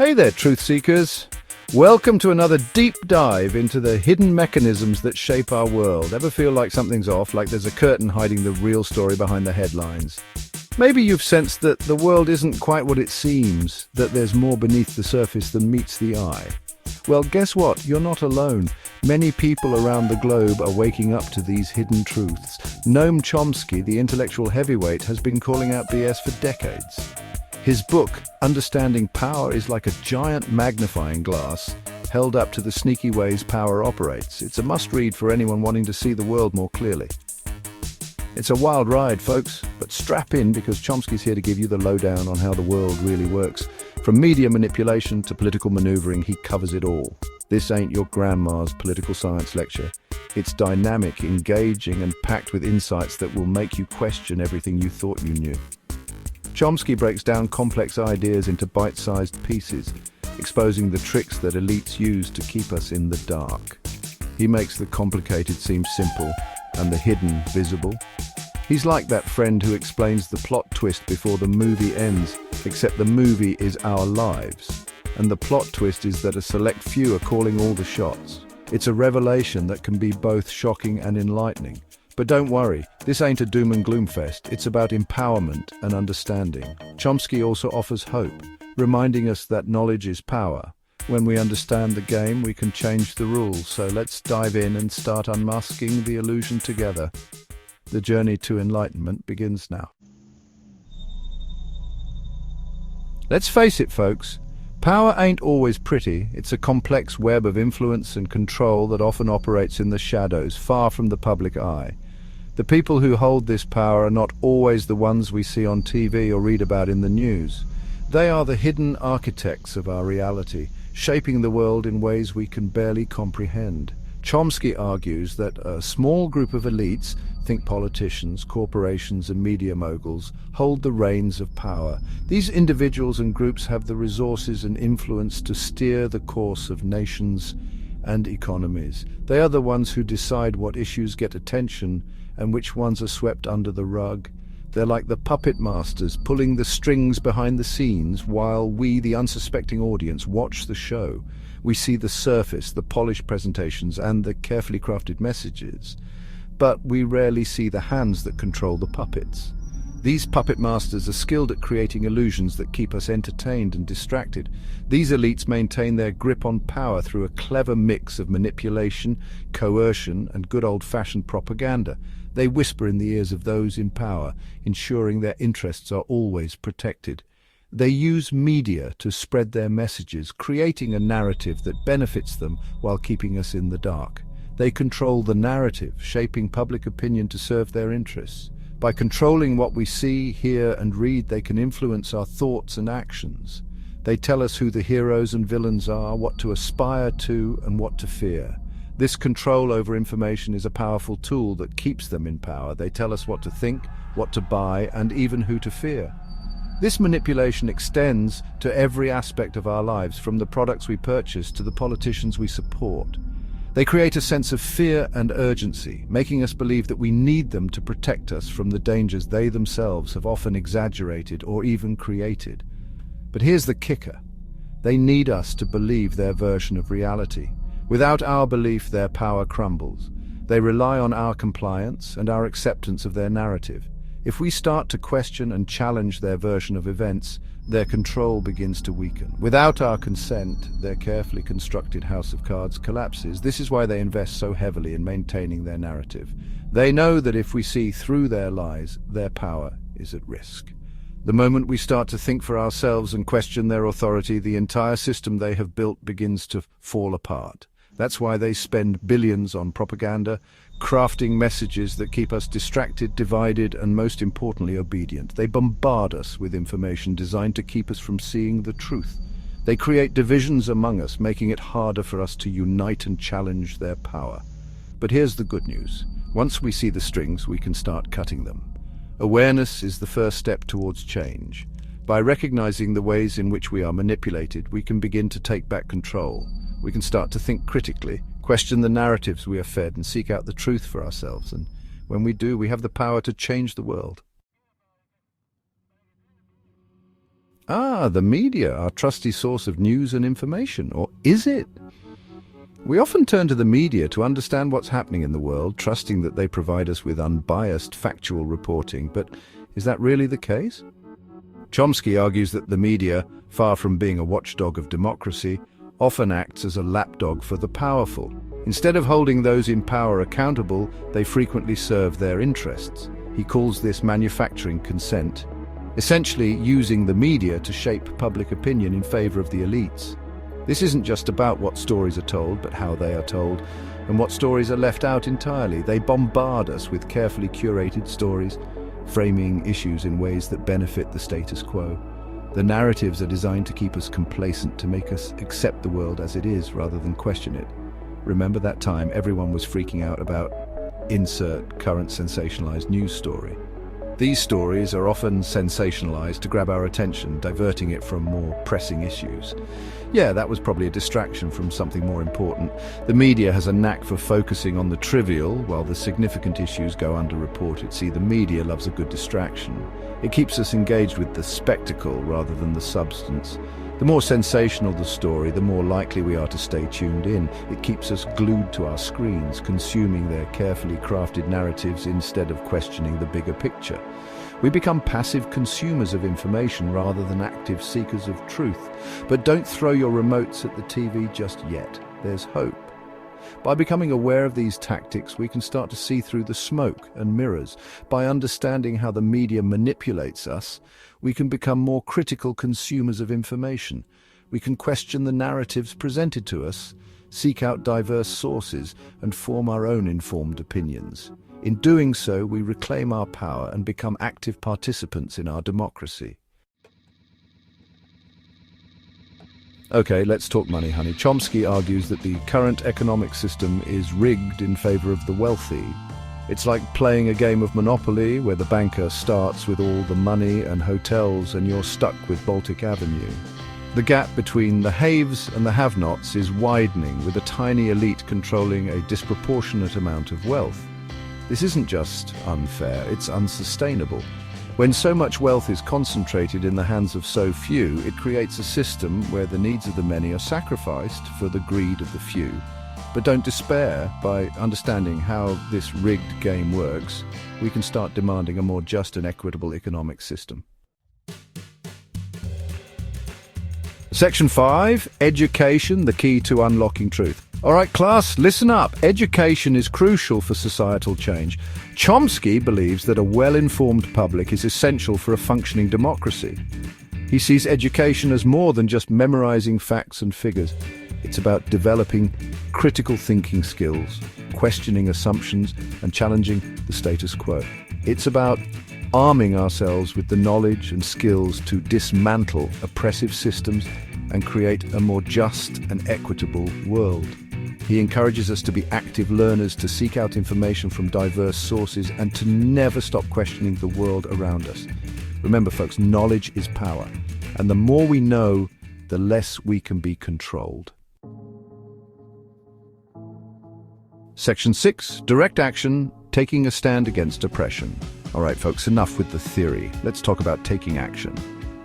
Hey there, truth seekers. Welcome to another deep dive into the hidden mechanisms that shape our world. Ever feel like something's off, like there's a curtain hiding the real story behind the headlines? Maybe you've sensed that the world isn't quite what it seems, that there's more beneath the surface than meets the eye. Well, guess what? You're not alone. Many people around the globe are waking up to these hidden truths. Noam Chomsky, the intellectual heavyweight, has been calling out BS for decades. His book, Understanding Power, is like a giant magnifying glass held up to the sneaky ways power operates. It's a must-read for anyone wanting to see the world more clearly. It's a wild ride, folks, but strap in because Chomsky's here to give you the lowdown on how the world really works. From media manipulation to political maneuvering, he covers it all. This ain't your grandma's political science lecture. It's dynamic, engaging, and packed with insights that will make you question everything you thought you knew. Chomsky breaks down complex ideas into bite-sized pieces, exposing the tricks that elites use to keep us in the dark. He makes the complicated seem simple and the hidden visible. He's like that friend who explains the plot twist before the movie ends, except the movie is our lives, and the plot twist is that a select few are calling all the shots. It's a revelation that can be both shocking and enlightening. But don't worry, this ain't a doom and gloom fest. It's about empowerment and understanding. Chomsky also offers hope, reminding us that knowledge is power. When we understand the game, we can change the rules. So let's dive in and start unmasking the illusion together. The journey to enlightenment begins now. Let's face it, folks. Power ain't always pretty. It's a complex web of influence and control that often operates in the shadows, far from the public eye. The people who hold this power are not always the ones we see on TV or read about in the news. They are the hidden architects of our reality, shaping the world in ways we can barely comprehend. Chomsky argues that a small group of elites, think politicians, corporations and media moguls, hold the reins of power. These individuals and groups have the resources and influence to steer the course of nations and economies. They are the ones who decide what issues get attention and which ones are swept under the rug. They're like the puppet masters, pulling the strings behind the scenes while we, the unsuspecting audience, watch the show. We see the surface, the polished presentations, and the carefully crafted messages. But we rarely see the hands that control the puppets. These puppet masters are skilled at creating illusions that keep us entertained and distracted. These elites maintain their grip on power through a clever mix of manipulation, coercion, and good old-fashioned propaganda. They whisper in the ears of those in power, ensuring their interests are always protected. They use media to spread their messages, creating a narrative that benefits them while keeping us in the dark. They control the narrative, shaping public opinion to serve their interests. By controlling what we see, hear, and read, they can influence our thoughts and actions. They tell us who the heroes and villains are, what to aspire to, and what to fear. This control over information is a powerful tool that keeps them in power. They tell us what to think, what to buy, and even who to fear. This manipulation extends to every aspect of our lives, from the products we purchase to the politicians we support. They create a sense of fear and urgency, making us believe that we need them to protect us from the dangers they themselves have often exaggerated or even created. But here's the kicker. They need us to believe their version of reality. Without our belief, their power crumbles. They rely on our compliance and our acceptance of their narrative. If we start to question and challenge their version of events, their control begins to weaken. Without our consent, their carefully constructed house of cards collapses. This is why they invest so heavily in maintaining their narrative. They know that if we see through their lies, their power is at risk. The moment we start to think for ourselves and question their authority, the entire system they have built begins to fall apart. That's why they spend billions on propaganda, crafting messages that keep us distracted, divided, and most importantly, obedient. They bombard us with information designed to keep us from seeing the truth. They create divisions among us, making it harder for us to unite and challenge their power. But here's the good news. Once we see the strings, we can start cutting them. Awareness is the first step towards change. By recognizing the ways in which we are manipulated, we can begin to take back control. We can start to think critically, question the narratives we are fed, and seek out the truth for ourselves. And when we do, we have the power to change the world. Ah, the media, our trusty source of news and information. Or is it? We often turn to the media to understand what's happening in the world, trusting that they provide us with unbiased, factual reporting. But is that really the case? Chomsky argues that the media, far from being a watchdog of democracy, often acts as a lapdog for the powerful. Instead of holding those in power accountable, they frequently serve their interests. He calls this manufacturing consent, essentially using the media to shape public opinion in favor of the elites. This isn't just about what stories are told, but how they are told, and what stories are left out entirely. They bombard us with carefully curated stories, framing issues in ways that benefit the status quo. The narratives are designed to keep us complacent, to make us accept the world as it is rather than question it. Remember that time everyone was freaking out about insert current sensationalized news story. These stories are often sensationalized to grab our attention, diverting it from more pressing issues. Yeah, that was probably a distraction from something more important. The media has a knack for focusing on the trivial while the significant issues go underreported. See, the media loves a good distraction. It keeps us engaged with the spectacle rather than the substance. The more sensational the story, the more likely we are to stay tuned in. It keeps us glued to our screens, consuming their carefully crafted narratives instead of questioning the bigger picture. We become passive consumers of information rather than active seekers of truth. But don't throw your remotes at the TV just yet. There's hope. By becoming aware of these tactics, we can start to see through the smoke and mirrors. By understanding how the media manipulates us, we can become more critical consumers of information. We can question the narratives presented to us, seek out diverse sources, and form our own informed opinions. In doing so, we reclaim our power and become active participants in our democracy. Okay, let's talk money, honey. Chomsky argues that the current economic system is rigged in favor of the wealthy. It's like playing a game of Monopoly where the banker starts with all the money and hotels and you're stuck with Baltic Avenue. The gap between the haves and the have-nots is widening, with a tiny elite controlling a disproportionate amount of wealth. This isn't just unfair, it's unsustainable. When so much wealth is concentrated in the hands of so few, it creates a system where the needs of the many are sacrificed for the greed of the few. But don't despair. By understanding how this rigged game works, we can start demanding a more just and equitable economic system. Section 5, Education, the key to unlocking truth. All right, class, listen up. Education is crucial for societal change. Chomsky believes that a well-informed public is essential for a functioning democracy. He sees education as more than just memorizing facts and figures. It's about developing critical thinking skills, questioning assumptions, and challenging the status quo. It's about arming ourselves with the knowledge and skills to dismantle oppressive systems and create a more just and equitable world. He encourages us to be active learners, to seek out information from diverse sources, and to never stop questioning the world around us. Remember, folks, knowledge is power, and the more we know, the less we can be controlled. Section 6, Direct Action, Taking a Stand Against Oppression. All right, folks, enough with the theory. Let's talk about taking action.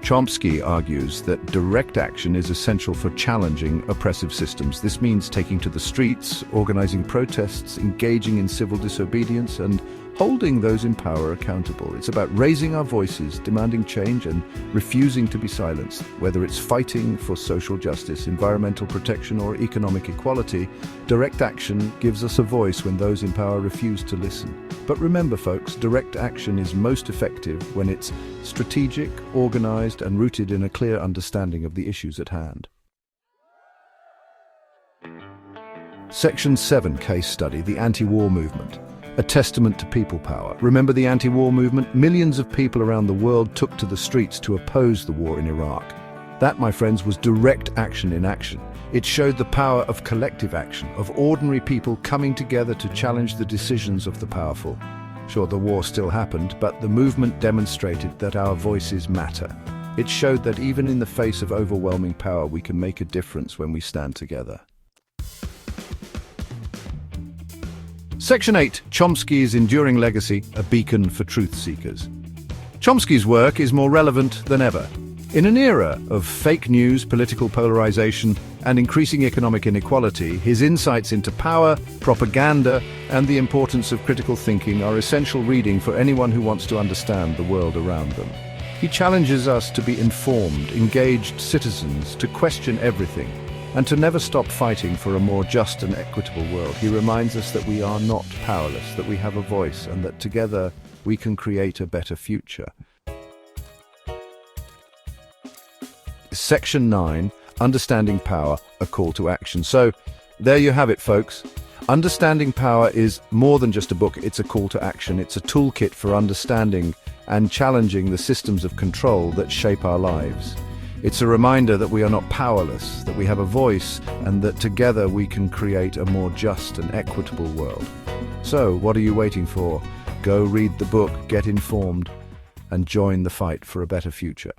Chomsky argues that direct action is essential for challenging oppressive systems. This means taking to the streets, organizing protests, engaging in civil disobedience, and holding those in power accountable. It's about raising our voices, demanding change, and refusing to be silenced. Whether it's fighting for social justice, environmental protection, or economic equality, direct action gives us a voice when those in power refuse to listen. But remember, folks, direct action is most effective when it's strategic, organized, and rooted in a clear understanding of the issues at hand. Section 7, Case Study, the Anti-War Movement. A testament to people power. Remember the anti-war movement? Millions of people around the world took to the streets to oppose the war in Iraq. That, my friends, was direct action in action. It showed the power of collective action, of ordinary people coming together to challenge the decisions of the powerful. Sure, the war still happened, but the movement demonstrated that our voices matter. It showed that even in the face of overwhelming power, we can make a difference when we stand together. Section 8, Chomsky's Enduring Legacy, a beacon for truth seekers. Chomsky's work is more relevant than ever. In an era of fake news, political polarization, and increasing economic inequality, his insights into power, propaganda, and the importance of critical thinking are essential reading for anyone who wants to understand the world around them. He challenges us to be informed, engaged citizens, to question everything, and to never stop fighting for a more just and equitable world. He reminds us that we are not powerless, that we have a voice, and that together we can create a better future. Section 9, Understanding Power, a call to action. So, there you have it, folks. Understanding Power is more than just a book, it's a call to action. It's a toolkit for understanding and challenging the systems of control that shape our lives. It's a reminder that we are not powerless, that we have a voice, and that together we can create a more just and equitable world. So, what are you waiting for? Go read the book, get informed, and join the fight for a better future.